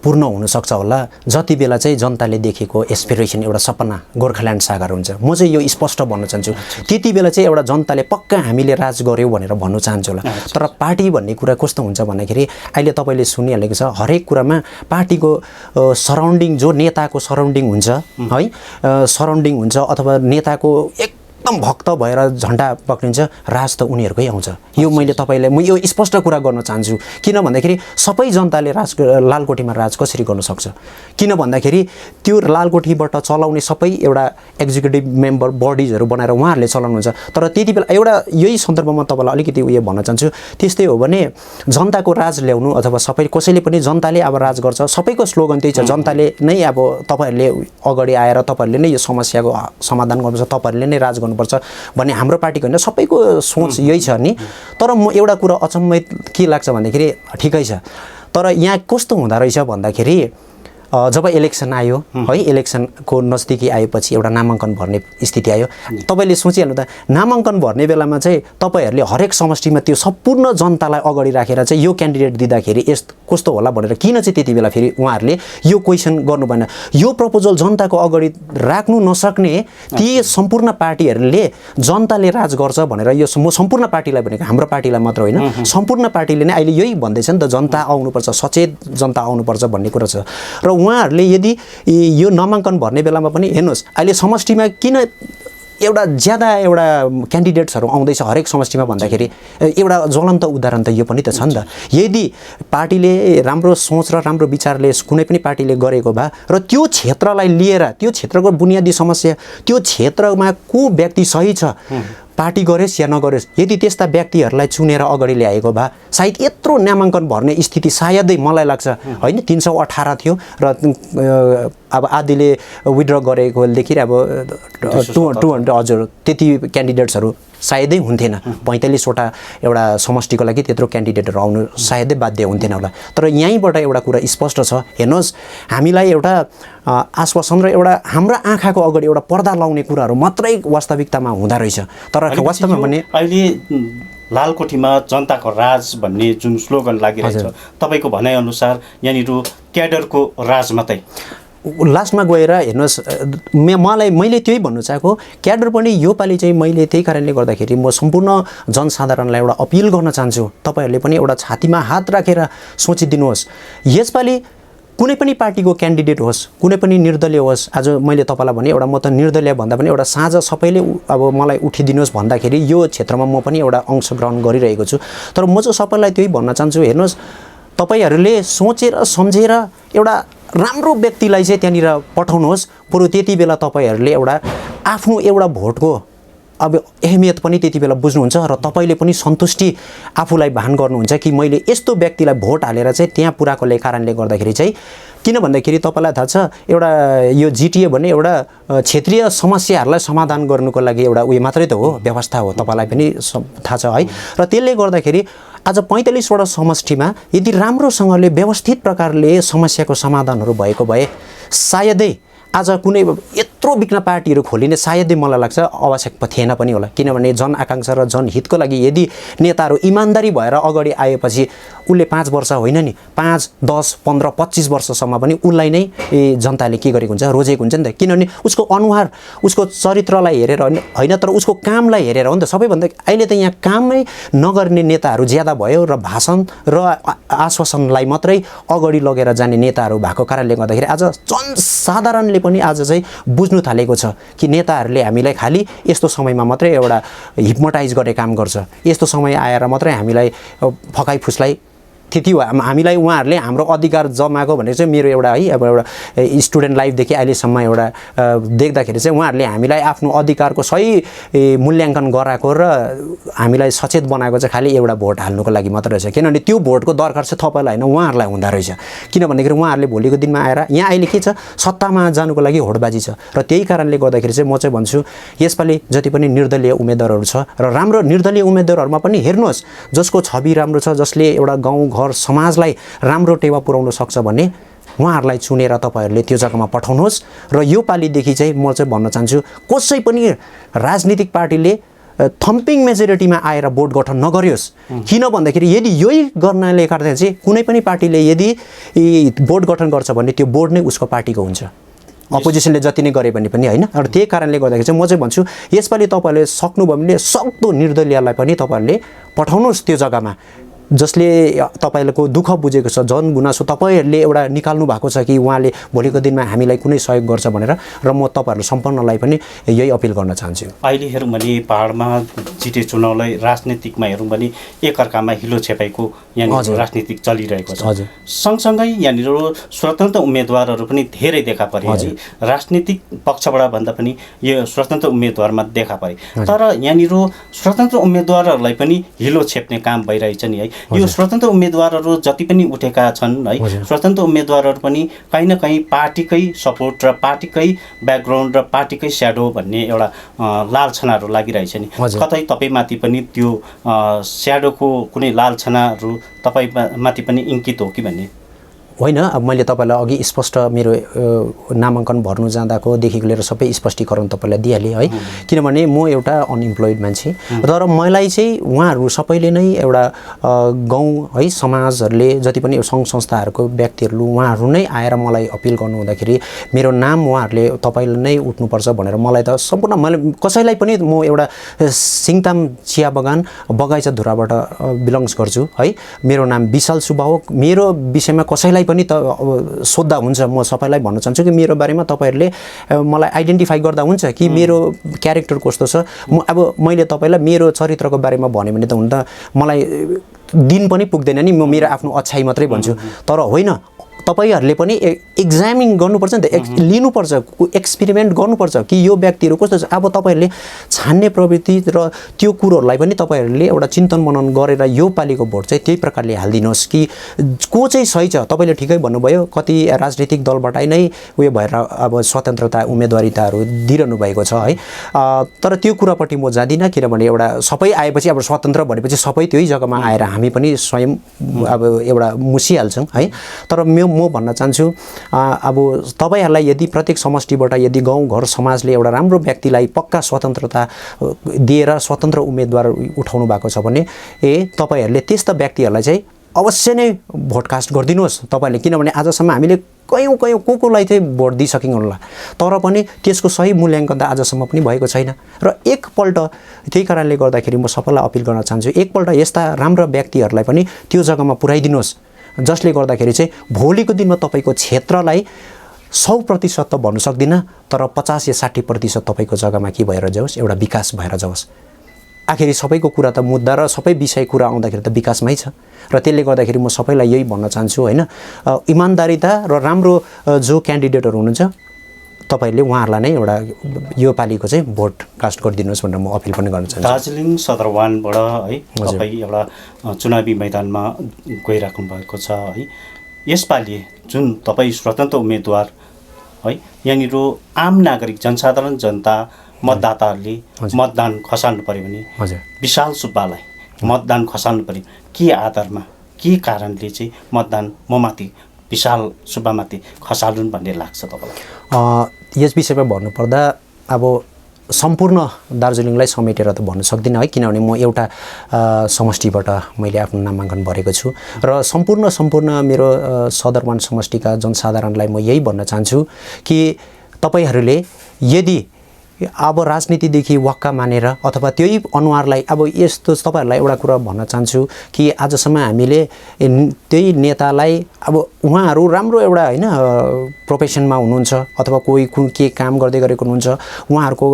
पूर्ण हुनसक्छ होला जति बेला चाहिँ जनताले देखेको एस्पिरेसन, एउटा सपना गोर्खाल्यान्ड साकार हुन्छ। म चाहिँ यो स्पष्ट भन्न चाहन्छु, त्यति बेला चाहिँ एउटा जनताले पक्का हामीले राज गऱ्यौँ भनेर भन्नु चाहन्छु होला। तर पार्टी भन्ने कुरा कस्तो हुन्छ भन्दाखेरि अहिले तपाईँले सुनिहालेको छ, हरेक कुरामा पार्टीको सराउन्डिङ, जो नेताको सराउन्डिङ हुन्छ है, सराउन्डिङ हुन्छ अथवा नेताको एकदम भक्त भएर झन्डा पक्रिन्छ, राज त उनीहरूकै आउँछ। यो मैले तपाईँलाई म यो स्पष्ट कुरा गर्न चाहन्छु। किन भन्दाखेरि सबै जनताले लालकोठीमा राज कसरी गर्न सक्छ? किन भन्दाखेरि त्यो लालकोठीबाट चलाउने सबै एउटा एक्जिक्युटिभ मेम्बर बडिजहरू बनाएर उहाँहरूले चलाउनुहुन्छ। तर त्यति बेला एउटा यही सन्दर्भमा तपाईँलाई अलिकति उयो भन्न चाहन्छु, त्यस्तै हो भने जनताको राज ल्याउनु अथवा सबै कसैले पनि जनताले अब राज गर्छ, सबैको स्लोगन त्यही छ, जनताले नै अब तपाईँहरूले अगाडि आएर तपाईँहरूले नै यो समस्याको समाधान गर्नुपर्छ, तपाईँहरूले नै राज गर्नुपर्छ भन्ने हाम्रो पार्टीको होइन, सबैको सोच यही छ नि। तर म एउटा कुरा अचम्मित के लाग्छ भन्दाखेरि ठिकै छ, तर यहाँ कस्तो हुँदो रहेछ भन्दाखेरि जब इलेक्सन आयो है, इलेक्सनको नजदिकी आएपछि एउटा नामाङ्कन भर्ने स्थिति आयो। तपाईँले सोचिहाल्नु त, नामाङ्कन भर्ने बेलामा चाहिँ तपाईँहरूले हरेक समष्टिमा त्यो सम्पूर्ण जनतालाई अगाडि राखेर चाहिँ यो क्यान्डिडेट दिँदाखेरि यस्तो कस्तो होला भनेर किन चाहिँ त्यति बेला फेरि उहाँहरूले यो क्वेसन गर्नु भएन? यो प्रपोजल जनताको अगाडि राख्नु नसक्ने ती सम्पूर्ण पार्टीहरूले जनताले राज गर्छ भनेर, यो म सम्पूर्ण पार्टीलाई भनेको, हाम्रो पार्टीलाई मात्र होइन, सम्पूर्ण पार्टीले नै अहिले यही भन्दैछ नि त, जनता आउनुपर्छ, सचेत जनता आउनुपर्छ भन्ने कुरा छ। र उहाँहरूले यदि यो नामाङ्कन भर्ने बेलामा पनि हेर्नुहोस्, अहिले समष्टिमा किन एउटा ज्यादा एउटा क्यान्डिडेट्सहरू आउँदैछ हरेक समष्टिमा भन्दाखेरि एउटा ज्वलन्त उदाहरण त यो पनि त छ नि त। यदि पार्टीले राम्रो सोच र राम्रो विचारले कुनै पनि पार्टीले गरेको भए र त्यो क्षेत्रलाई लिएर, त्यो क्षेत्रको बुनियादी समस्या, त्यो क्षेत्रमा को व्यक्ति सही छ, पार्टी गरोस् या नगरोस्, यदि त्यस्ता व्यक्तिहरूलाई चुनेर अगाडि ल्याएको भए सायद यत्रो नामाङ्कन भर्ने स्थिति सायदै मलाई लाग्छ होइन। 318 थियो र अब आदिले विथड्र गरेकोदेखि अब 200 हजुर त्यति क्यान्डिडेट्सहरू सायदै हुन्थेन। 45वटा एउटा समष्टिको लागि त्यत्रो क्यान्डिडेटहरू आउनु सायदै बाध्य हुन्थेन होला। तर यहीँबाट एउटा कुरा स्पष्ट छ, हेर्नुहोस्, हामीलाई एउटा आश्वासन र एउटा हाम्रो आँखाको अगाडि एउटा पर्दा लाउने कुराहरू मात्रै वास्तविकतामा हुँदो रहेछ। तर वास्तवमा भने अहिले लालकोठीमा जनताको राज भन्ने जुन स्लोगन लागिरहेछ, तपाईँको भनाइअनुसार यहाँनिर क्याडरको राज मात्रै लास्टमा गएर हेर्नुहोस्, मैले त्यही भन्नु चाहेको, क्याडर पनि योपालि चाहिँ मैले त्यही कारणले गर्दाखेरि म सम्पूर्ण जनसाधारणलाई एउटा अपिल गर्न चाहन्छु, तपाईँहरूले पनि एउटा छातीमा हात राखेर सोचिदिनुहोस्। यसपालि कुनै पनि पार्टीको क्यान्डिडेट होस्, कुनै पनि निर्दलीय होस्, आज मैले तपाईँलाई भने एउटा म त निर्दलीय भन्दा पनि एउटा साझा सबैले अब मलाई उठिदिनुहोस् भन्दाखेरि यो क्षेत्रमा म पनि एउटा अंशग्रहण गरिरहेको छु। तर म चाहिँ सबैलाई त्यही भन्न चाहन्छु, हेर्नुहोस्, तपाईँहरूले सोचेर सम्झेर एउटा राम्रो व्यक्तिलाई चाहिँ त्यहाँनिर पठाउनुहोस्। बरु त्यति बेला तपाईँहरूले एउटा आफ्नो एउटा भोटको अब अहमियत पनि त्यति बेला बुझ्नुहुन्छ र तपाईँले पनि सन्तुष्टि आफूलाई भान गर्नुहुन्छ कि मैले यस्तो व्यक्तिलाई भोट हालेर चाहिँ त्यहाँ पुऱ्याएकोले कारणले गर्दाखेरि चाहिँ, किन भन्दाखेरि तपाईँलाई थाहा छ एउटा यो जिटिए भन्ने एउटा क्षेत्रीय समस्याहरूलाई समाधान गर्नुको लागि एउटा उयो मात्रै त हो, व्यवस्था हो, तपाईँलाई पनि थाहा छ है। र त्यसले गर्दाखेरि आज 45वटा समष्टिमा यदि राम्रोसँगले व्यवस्थित प्रकारले समस्याको समाधानहरू भएको भए सायदै आज कुनै यत्रो बिघ्न पार्टीहरू खोलिने सायदै मलाई लाग्छ आवश्यक थिएन पनि होला। किनभने जनआकाङ्क्षा र जनहितको लागि यदि नेताहरू इमान्दारी भएर अगाडि आएपछि उसले 5 वर्ष होइन नि, 5, 10, 15, 25 वर्षसम्म पनि उसलाई नै जनताले के गरेको हुन्छ, रोजेको हुन्छ नि त। किनभने उसको अनुहार, उसको चरित्रलाई हेरेर होइन, तर उसको कामलाई हेरेर हो नि त। सबैभन्दा अहिले त यहाँ कामै नगर्ने नेताहरू ज्यादा भयो र भाषण र आश्वासनलाई मात्रै अगाडि लगेर जाने नेताहरू भएको कारणले गर्दाखेरि आज जनसाधारणले पनि आज चाहिँ बुझ्नु थालेको छ कि नेताहरूले हामीलाई खालि यस्तो समयमा मात्रै एउटा हिप्नोटाइज गर्ने काम गर्छ, यस्तो समय आएर मात्रै हामीलाई फकाइ फुस्लाई स्थिति हो हामीलाई उहाँहरूले हाम्रो अधिकार जमाएको भनेको चाहिँ मेरो एउटा है अब एउटा स्टुडेन्ट लाइफदेखि अहिलेसम्म एउटा देख्दाखेरि चाहिँ उहाँहरूले हामीलाई आफ्नो अधिकारको सही मूल्याङ्कन गराएको र हामीलाई सचेत बनाएको चाहिँ खालि एउटा भोट हाल्नुको लागि मात्र रहेछ किनभने त्यो भोटको दरकार चाहिँ तपाईँलाई होइन उहाँहरूलाई हुँदो रहेछ किनभनेदेखि उहाँहरूले भोलिको दिनमा आएर यहाँ अहिले के छ सत्तामा जानुको लागि होडबाजी छ र त्यही कारणले गर्दाखेरि चाहिँ म चाहिँ भन्छु यसपालि जति पनि निर्दलीय उम्मेदवारहरू छ र राम्रो निर्दलीय उम्मेदवारहरूमा पनि हेर्नुहोस् जसको छवि राम्रो छ जसले एउटा गाउँ घर समाजलाई राम्रो टेवा पुर्याउन सक्छ भने उहाँहरूलाई चुनेर तपाईँहरूले त्यो जग्गामा पठाउनुहोस् र यो पालिदेखि चाहिँ म चाहिँ भन्न चाहन्छु कसै पनि राजनीतिक पार्टीले थम्पिङ मेजोरिटीमा आएर बोर्ड गठन नगरियोस् किन भन्दाखेरि यदि यही गर्नाले गर्दा चाहिँ कुनै पनि पार्टीले यदि बोर्ड गठन गर्छ भने त्यो बोर्ड नै उसको पार्टीको हुन्छ अपोजिसनले जति नै गरे भने पनि होइन र त्यही कारणले गर्दाखेरि चाहिँ म चाहिँ भन्छु यसपालि तपाईँहरूले सक्नुभयो भने सक्दो निर्दलीयलाई पनि तपाईँहरूले पठाउनुहोस् त्यो जग्गामा जसले तपाईँको दुःख बुझेको छ जनगुनासो तपाईँहरूले एउटा निकाल्नु भएको छ कि उहाँले भोलिको दिनमा हामीलाई कुनै सहयोग गर्छ भनेर र म तपाईँहरू सम्पूर्णलाई पनि यही अपिल गर्न चाहन्छु अहिले हेरौँ भने पहाडमा जिते चुनावलाई राजनीतिकमा हेरौँ भने एकअर्कामा हिलो छेपाइको यहाँनिर राजनीतिक चलिरहेको छ सँगसँगै यहाँनिर स्वतन्त्र उम्मेदवारहरू पनि धेरै देखा परे राजनीतिक पक्षबाट भन्दा पनि यो स्वतन्त्र उम्मेदवारमा देखा परे तर यहाँनिर स्वतन्त्र उम्मेदवारहरूलाई पनि हिलो छेप्ने काम भइरहेछ नि है यो स्वतन्त्र उम्मेदवारहरू जति पनि उठेका छन् है स्वतन्त्र उम्मेदवारहरू पनि कहीँ न कहीँ पार्टीकै सपोर्ट र पार्टीकै ब्याकग्राउन्ड र पार्टीकै स्याडो भन्ने एउटा लालछनाहरू लागिरहेछ नि कतै तपाईँमाथि पनि त्यो स्याडोको कुनै लालछनाहरू तपाईँमाथि पनि इङ्कित हो कि भन्ने होइन अब मैले तपाईँलाई अघि स्पष्ट मेरो नामाङ्कन भर्नु जाँदाकोदेखिको लिएर सबै स्पष्टीकरण तपाईँलाई दिइहालेँ है किनभने म एउटा अनइम्प्लोइड मान्छे तर मलाई चाहिँ उहाँहरू सबैले नै एउटा गाउँ है समाजहरूले जति पनि सङ्घ संस्थाहरूको व्यक्तिहरू उहाँहरू नै आएर मलाई अपिल गर्नु हुँदाखेरि मेरो नाम उहाँहरूले तपाईँले नै उठ्नुपर्छ भनेर मलाई त सम्पूर्ण मैले कसैलाई पनि म एउटा सिङताम चिया बगान बगैँचा धुराबाट बिलोङ्स गर्छु है मेरो नाम विशाल सुब्बा हो मेरो विषयमा कसैलाई पनि त सोध्दा हुन्छ म सबैलाई भन्न चाहन्छु कि मेरो बारेमा तपाईँहरूले मलाई आइडेन्टिफाई गर्दा हुन्छ कि मेरो क्यारेक्टर कस्तो छ म अब मैले तपाईँलाई मेरो चरित्रको बारेमा भन्यो भने त हुन त मलाई दिन पनि पुग्दैन नि म मेरो आफ्नो अच्छाइ मात्रै भन्छु तर होइन तपाईँहरूले पनि एक्जामिन गर्नुपर्छ नि त लिनुपर्छ एक्सपेरिमेन्ट गर्नुपर्छ कि यो व्यक्तिहरू कस्तो छ अब तपाईँहरूले छान्ने प्रवृत्ति र त्यो कुरोहरूलाई पनि तपाईँहरूले एउटा चिन्तन मनन गरेर यो पालिको भोट चाहिँ त्यही प्रकारले हालिदिनुहोस् कि को चाहिँ सही छ तपाईँले ठिकै भन्नुभयो कति राजनीतिक दलबाटै नै उयो भएर अब स्वतन्त्रता उम्मेदवारिताहरू दिइरहनु भएको छ है तर त्यो कुरापट्टि म जाँदिनँ किनभने एउटा सबै आएपछि अब स्वतन्त्र भनेपछि सबै त्यही जग्गामा आएर हामी पनि स्वयं अब एउटा मुसिहाल्छौँ है तर म भन्न चाहन्छु अब तपाईँहरूलाई यदि प्रत्येक समष्टिबाट यदि गाउँघर समाजले एउटा राम्रो व्यक्तिलाई पक्का स्वतन्त्रता दिएर स्वतन्त्र उम्मेदवार उठाउनु भएको छ भने तपाईँहरूले त्यस्ता व्यक्तिहरूलाई चाहिँ अवश्य नै भोट कास्ट गरिदिनुहोस् तपाईँले किनभने आजसम्म हामीले कयौँ कोलाई चाहिँ भोट दिइसक्यौँ होला तर पनि त्यसको सही मूल्याङ्कन त आजसम्म पनि भएको छैन र एकपल्ट त्यही कारणले गर्दाखेरि म सबैलाई अपिल गर्न चाहन्छु एकपल्ट यस्ता राम्रा व्यक्तिहरूलाई पनि त्यो जग्गामा पुर्याइदिनुहोस् जसले गर्दाखेरि चाहिँ भोलिको दिनमा तपाईँको क्षेत्रलाई 100% त भन्नु सक्दिनँ तर 50 या 60% तपाईँको जग्गामा के भएर जाओस् एउटा विकास भएर जाओस् आखिरी सबैको कुरा त मुद्दा र सबै विषय कुरा आउँदाखेरि त विकासमै छ र त्यसले गर्दाखेरि म सबैलाई यही भन्न चाहन्छु होइन इमानदारिता र राम्रो जो क्यान्डिडेटहरू हुनुहुन्छ तपाईँहरूले उहाँहरूलाई नै एउटा यो पालिको चाहिँ भोट कास्ट गरिदिनुहोस् भनेर म अपिल पनि गर्न चाहन्छु दार्जिलिङ सदरबानबाट है तपाईँ एउटा चुनावी मैदानमा गइराख्नु भएको छ है यसपालि जुन तपाईँ स्वतन्त्र उम्मेदवार है यहाँनिर आम नागरिक जनसाधारण जनता मतदाताहरूले मतदान खसाल्नु पर्यो भने विशाल सुब्बालाई मतदान खसाल्नु पर्यो के आधारमा के कारणले चाहिँ मतदान ममाथि विशाल सुब्बामाथि खसाल्नुन् भन्ने लाग्छ तपाईँलाई यस विषयमा भन्नुपर्दा अब सम्पूर्ण दार्जिलिङलाई समेटेर त भन्न सक्दिनँ है किनभने म एउटा समष्टिबाट मैले आफ्नो नामाङ्कन भरेको छु र सम्पूर्ण मेरो सदरबान समष्टिका जनसाधारणलाई म यही भन्न चाहन्छु कि तपाईँहरूले यदि अब राजनीतिदेखि वाक्का मानेर अथवा त्यही अनुहारलाई अब यस्तो तपाईँहरूलाई एउटा कुरा भन्न चाहन्छु कि आजसम्म हामीले त्यही नेतालाई अब उहाँहरू राम्रो एउटा होइन प्रोफेसनमा हुनुहुन्छ अथवा कोही कुन के काम गर्दै गरेको हुनुहुन्छ उहाँहरूको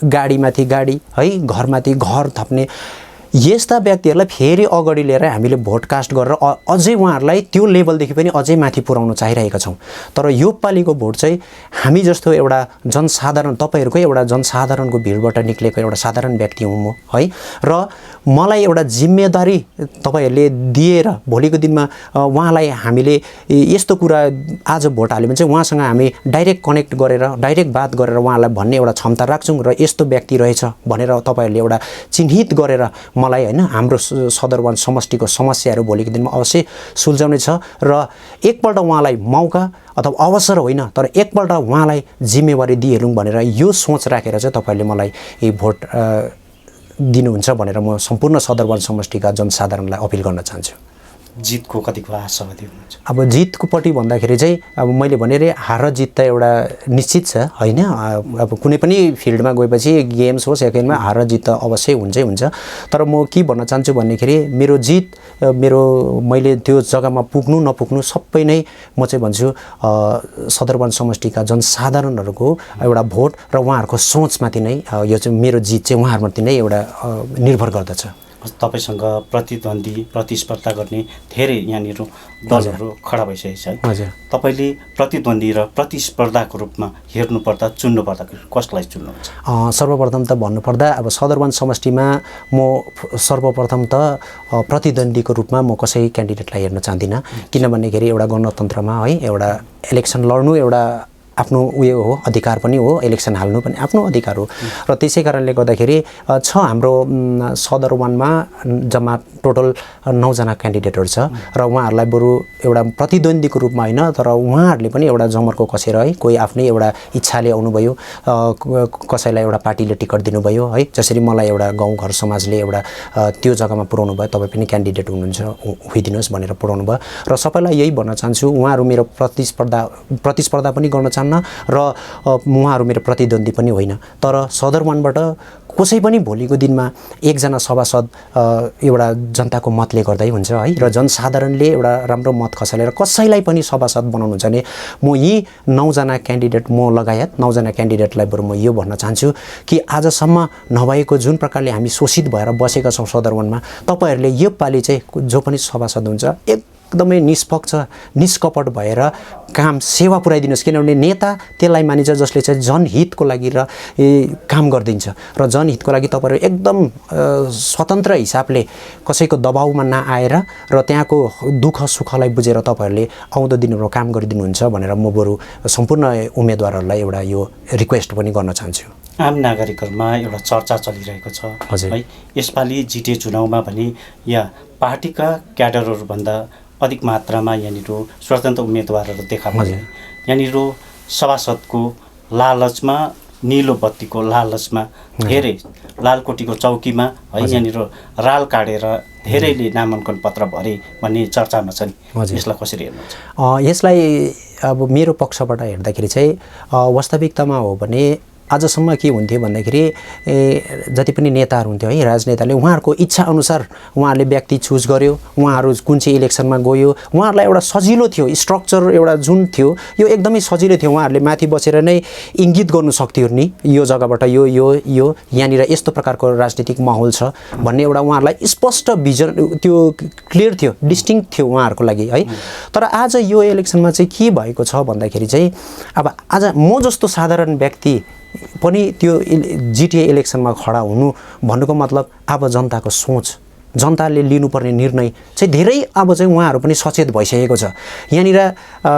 गाडीमाथि गाडी है घरमाथि घर थप्ने यस्ता व्यक्तिहरूलाई फेरि अगाडि लिएर हामीले भोट कास्ट गरेर अझै उहाँहरूलाई त्यो लेभलदेखि पनि अझै माथि पुर्याउन चाहिरहेका छौँ। तर यो पालिको भोट चाहिँ हामी जस्तो एउटा जनसाधारण, तपाईँहरूकै एउटा जनसाधारणको भिडबाट निक्लेको एउटा साधारण व्यक्ति हुँ म है। र मलाई एउटा जिम्मेदारी तपाईँहरूले दिएर भोलिको दिनमा उहाँलाई हामीले यस्तो कुरा आज भोट हाल्यो भने चाहिँ उहाँसँग हामी डाइरेक्ट कनेक्ट गरेर डाइरेक्ट बात गरेर उहाँलाई भन्ने एउटा क्षमता राख्छौँ र यस्तो व्यक्ति रहेछ भनेर तपाईँहरूले एउटा चिन्हित गरेर मलाई होइन हाम्रो सदरवन समष्टिको समस्याहरू भोलिको दिनमा अवश्य सुल्झाउने छ र एकपल्ट उहाँलाई मौका अथवा अवसर होइन तर एकपल्ट उहाँलाई जिम्मेवारी दिइहेरौँ भनेर यो सोच राखेर चाहिँ तपाईँहरूले मलाई यी भोट दिनुहुन्छ भनेर म सम्पूर्ण सदरवन समष्टिका जनसाधारणलाई अपिल गर्न चाहन्छु। जितको कतिको आशावादी हुनुहुन्छ? अब जितको पट्टि भन्दाखेरि चाहिँ अब मैले भने हार र जित त एउटा निश्चित छ होइन। अब कुनै पनि फिल्डमा गएपछि गेम्स होस् या गेममा हार र जित त अवश्य हुन्छै हुन्छ। तर म के भन्न चाहन्छु भन्दाखेरि मेरो जित मैले त्यो जग्गामा पुग्नु नपुग्नु सबै नै म चाहिँ भन्छु सदरवन समष्टिका जनसाधारणहरूको एउटा भोट र उहाँहरूको सोचमाथि नै यो चाहिँ मेरो जित चाहिँ उहाँहरूमाथि नै एउटा निर्भर गर्दछ। तपाईसँग प्रतिस्पर्धा गर्ने धेरै यहाँनिर दलहरू खडा भइसकेको छ है। तपाईँले प्रतिद्वन्दी र प्रतिस्पर्धाको रूपमा हेर्नुपर्दा चुन्नुपर्दा कसलाई चुन्नुहुन्छ? सर्वप्रथम त भन्नुपर्दा अब सदरवन समष्टिमा म सर्वप्रथम त प्रतिद्वन्दीको रूपमा म कसै क्यान्डिडेटलाई हेर्न चाहदिनँ। किनभनेखेरि एउटा गणतन्त्रमा है एउटा इलेक्सन लड्नु एउटा आफ्नो उयो हो, अधिकार पनि हो, इलेक्सन हाल्नु पनि आफ्नो अधिकार हो। र त्यसै कारणले गर्दाखेरि छ हाम्रो सदरवनमा जम्मा टोटल 9 जना क्यान्डिडेटहरू छ र उहाँहरूलाई बरु एउटा प्रतिद्वन्दीको रूपमा होइन तर उहाँहरूले पनि एउटा जमर्को कसेर है कोही आफ्नै एउटा इच्छाले आउनुभयो, कसैलाई एउटा पार्टीले टिकट दिनुभयो है। जसरी मलाई एउटा गाउँघर समाजले एउटा त्यो जग्गामा पुर्याउनु भयो, तपाईँ पनि क्यान्डिडेट हुनुहुन्छ होइदिनुहोस् भनेर पुर्याउनु भयो। र सबैलाई यही भन्न चाहन्छु उहाँहरू मेरो प्रतिस्पर्धा पनि गर्न र उहाँहरू मेरो प्रतिद्वन्दी पनि होइन। तर सदरवनबाट कसै पनि भोलिको दिनमा एकजना सभासद एउटा जनताको मतले गर्दै हुन्छ है। र जनसाधारणले एउटा राम्रो मत खसालेर कसैलाई पनि सभासद बनाउनुहुन्छ भने म यी 9 जना क्यान्डिडेट म लगायत 9 जना क्यान्डिडेटलाई बरु म यो भन्न चाहन्छु कि आजसम्म नभएको जुन प्रकारले हामी शोषित भएर बसेका छौँ सदरवनमा, तपाईँहरूले यो पालि चाहिँ जो पनि सभासद हुन्छ एकदमै निष्पक्ष निष्कपट भएर काम सेवा पुर्याइदिनुहोस्। किनभने नेता त्यसलाई मानिन्छ जसले चाहिँ जनहितको लागि र काम गरिदिन्छ र जनहितको लागि तपाईँहरू एकदम स्वतन्त्र हिसाबले कसैको दबाउमा नआएर र त्यहाँको दुःख सुखलाई बुझेर तपाईँहरूले आउँदो दिनहरू काम गरिदिनुहुन्छ भनेर म बरु सम्पूर्ण उम्मेदवारहरूलाई एउटा यो रिक्वेस्ट पनि गर्न चाहन्छु। आम नागरिकहरूमा एउटा चर्चा चलिरहेको छ है, यसपालि जिटिए चुनावमा भने या पार्टीका क्याडरहरूभन्दा अधिक मात्रामा यहाँनिर स्वतन्त्र उम्मेदवारहरू देखा परे। यहाँनिर सभासदको लालचमा, निलो बत्तीको लालचमा धेरै लालकोटीको चौकीमा है यहाँनिर राल काटेर धेरैले नामाङ्कन पत्र भरे भन्ने चर्चामा छ नि, यसलाई कसरी हेर्नुहुन्छ? यसलाई अब मेरो पक्षबाट हेर्दाखेरि चाहिँ वास्तविकतामा हो भने आजसम्म के हुन्थ्यो भन्दाखेरि जति पनि नेताहरू हुन्थ्यो है राजनेताले उहाँहरूको इच्छा अनुसार उहाँहरूले व्यक्ति चुज गर्यो, उहाँहरू कुन चाहिँ इलेक्सनमा गयो, उहाँहरूलाई एउटा सजिलो थियो, स्ट्रक्चर एउटा जुन थियो यो एकदमै सजिलो थियो। उहाँहरूले माथि बसेर नै इङ्गित गर्नु सक्थ्यो नि यो जग्गाबाट यो यहाँनिर यस्तो प्रकारको राजनीतिक माहौल छ भन्ने एउटा उहाँहरूलाई स्पष्ट भिजन त्यो क्लियर थियो, डिस्टिङ्क्ट थियो उहाँहरूको लागि है। तर आज यो इलेक्सनमा चाहिँ के भएको छ भन्दाखेरि चाहिँ अब आज म जस्तो साधारण व्यक्ति पनि त्यो जिटिए इलेक्सनमा खडा हुनु भन्नुको मतलब अब जनताको सोच, जनताले लिनुपर्ने निर्णय चाहिँ धेरै अब चाहिँ उहाँहरू पनि सचेत भइसकेको छ। यहाँनिर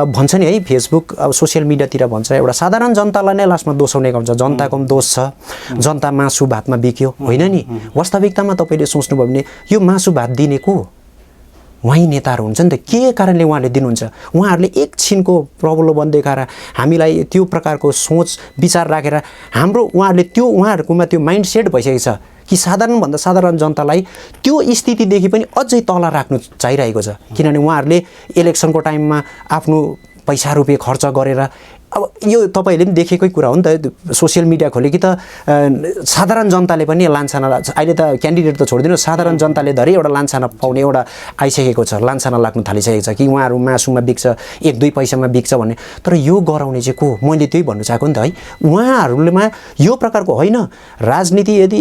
भन्छ नि है फेसबुक अब सोसियल मिडियातिर भन्छ एउटा साधारण जनतालाई नै लास्टमा दोषाउने गर्छ, जनताको पनि दोष छ, जनता मासु भातमा बिक्यो होइन नि। वास्तविकतामा तपाईँले सोच्नुभयो भने यो मासु भात दिने को उहाँ नेताहरू हुन्छ नि त, के कारणले उहाँले दिनुहुन्छ? उहाँहरूले एकछिनको प्रलोभन देखाएर हामीलाई त्यो प्रकारको सोच विचार राखेर हाम्रो उहाँहरूले त्यो उहाँहरूकोमा त्यो माइन्ड सेट भइसकेको छ कि साधारणभन्दा साधारण जनतालाई त्यो स्थितिदेखि पनि अझै तल राख्नु चाहिरहेको छ। किनभने उहाँहरूले इलेक्सनको टाइममा आफ्नो पैसा रुपियाँ खर्च गरेर अब यो तपाईँहरूले पनि देखेकै कुरा हो नि त, सोसियल मिडिया खोले कि त साधारण जनताले पनि लान्छना, अहिले त क्यान्डिडेट त छोडिदिनु, साधारण जनताले धरि एउटा लान्छना पाउने एउटा आइसकेको छ, लान्छना लाग्नु थालिसकेको छ कि उहाँहरू मासुमा बिक्छ, 1-2 पैसामा बिक्छ भन्ने। तर यो गराउने चाहिँ को, मैले त्यही भन्नु चाहेको नि त है। उहाँहरूमा यो प्रकारको होइन, राजनीति यदि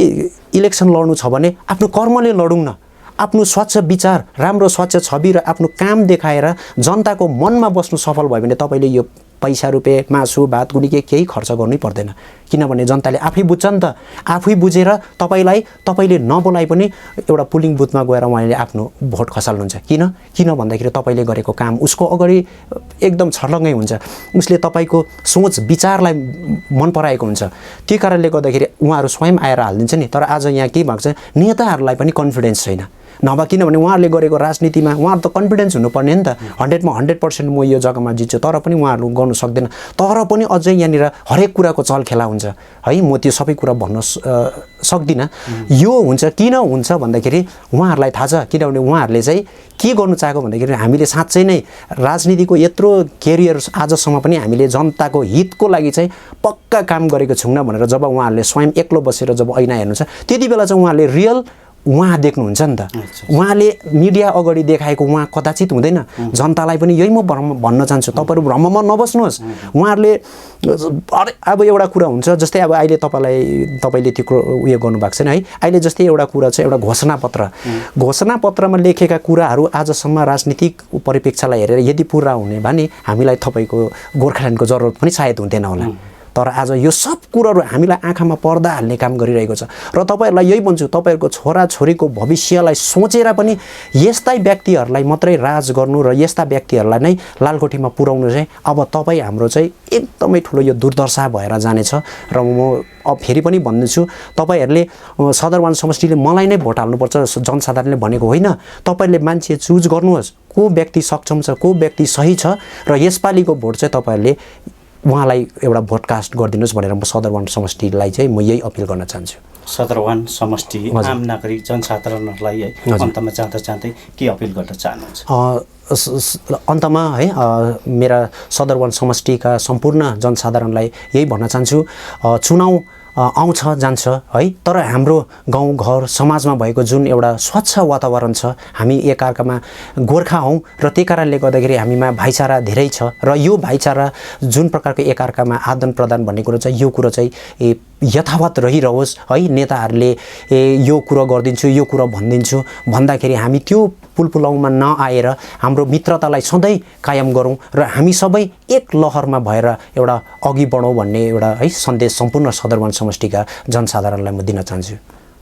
इलेक्सन लड्नु छ भने आफ्नो कर्मले लडौँ न, आफ्नो स्वच्छ विचार, राम्रो स्वच्छ छवि र आफ्नो काम देखाएर जनताको मनमा बस्नु सफल भयो भने तपाईँले यो पैसा रुपियाँ मासु भात गुडी केही खर्च गर्नै पर्दैन, किनभने जनताले आफै बुझ्छ नि त। आफै बुझेर तपाईँले नबोलाइ पनि एउटा पुलिङ बुथमा गएर उहाँले आफ्नो भोट खसाल्नुहुन्छ। किन भन्दाखेरि तपाईँले गरेको काम उसको अगाडि एकदम छर्लङ्गै हुन्छ, उसले तपाईँको सोच विचारलाई मन पराएको हुन्छ। त्यो कारणले गर्दाखेरि उहाँहरू स्वयं आएर हालिदिन्छ नि। तर आज यहाँ के भएको छ, नेताहरूलाई पनि कन्फिडेन्स छैन, नभए किनभने उहाँहरूले गरेको राजनीतिमा उहाँहरू त कन्फिडेन्स हुनुपर्ने नि त। 100मा 100% म यो जग्गामा जित्छु, तर पनि उहाँहरू गर्नु सक्दैन। तर पनि अझै यहाँनिर हरेक कुराको चलखेला हुन्छ है, म त्यो सबै कुरा भन्न सक्दिनँ। यो हुन्छ, किन हुन्छ भन्दाखेरि उहाँहरूलाई थाहा छ, किनभने उहाँहरूले चाहिँ के गर्नु चाहेको भन्दाखेरि हामीले साँच्चै नै राजनीतिको यत्रो केरियर आजसम्म पनि हामीले जनताको हितको लागि चाहिँ पक्का काम गरेको छौँ न भनेर जब उहाँहरूले स्वयं एक्लो बसेर जब ऐना हेर्नुहुन्छ त्यति बेला चाहिँ उहाँहरूले रियल उहाँ देख्नुहुन्छ नि त। उहाँले मिडिया अगाडि देखाएको उहाँ कदाचित हुँदैन। जनतालाई पनि यही म भन्न चाहन्छु, तपाईँहरू भ्रममा नबस्नुहोस्। उहाँहरूले अब एउटा कुरा हुन्छ, जस्तै अब अहिले तपाईँले त्यो उयो गर्नुभएको छैन है। अहिले जस्तै एउटा कुरा चाहिँ एउटा घोषणापत्रमा लेखेका कुराहरू आजसम्म राजनीतिक परिप्रेक्ष्यलाई हेरेर यदि पुरा हुने भने हामीलाई तपाईँको गोर्खाल्यान्डको जरुरत पनि सायद हुँदैन होला। तर आज यो सब कुराहरू हामीलाई आँखामा पर्दा हाल्ने काम गरिरहेको छ। र तपाईँहरूलाई यही भन्छु, तपाईँहरूको छोराछोरीको भविष्यलाई सोचेर पनि यस्ता व्यक्तिहरूलाई मात्रै राज गर्नु र यस्ता व्यक्तिहरूलाई नै लालकोठीमा पुर्याउनु चाहिँ अब तपाईँ हाम्रो चाहिँ एकदमै ठुलो यो दुर्दशा भएर जानेछ। र म अब फेरि पनि भन्दैछु, तपाईँहरूले सदरबान समष्टिले मलाई नै भोट हाल्नुपर्छ जनसाधारणले भनेको होइन। तपाईँहरूले मान्छे चुज गर्नुहोस्, को व्यक्ति सक्षम छ, को व्यक्ति सही छ, र यसपालिको भोट चाहिँ तपाईँहरूले उहाँलाई एउटा भोटकास्ट गरिदिनुहोस् भनेर म सदरबान समष्टिलाई चाहिँ म यही अपिल गर्न चाहन्छु। सदरबान समष्टि आम नागरिक जनसाधारणहरूलाई है अन्तमा जाँदै के अपिल गर्न चाहनुहुन्छ? अन्तमा है मेरा सदरबान समष्टिका सम्पूर्ण जनसाधारणलाई यही भन्न चाहन्छु, चुनाव आउँछ जान्छ है, तर हाम्रो गाउँघर समाजमा भएको जुन एउटा स्वच्छ वातावरण छ, हामी एकअर्कामा गोर्खा हौँ र त्यही कारणले गर्दाखेरि हामीमा भाइचारा धेरै छ। र यो भाइचारा जुन प्रकारको एकअर्कामा आदान प्रदान भन्ने कुरो चाहिँ यो कुरो चाहिँ यथावत रहिरहोस् है। नेताहरूले यो कुरो गरिदिन्छु, यो कुरो भनिदिन्छु भन्दाखेरि हामी त्यो पुलपुलाउमा नआएर हाम्रो मित्रतालाई सधैँ कायम गरौँ र हामी सबै एक लहरमा भएर एउटा अघि बढौँ भन्ने एउटा है सन्देश सम्पूर्ण सदरबान समष्टिका जनसाधारणलाई म दिन चाहन्छु।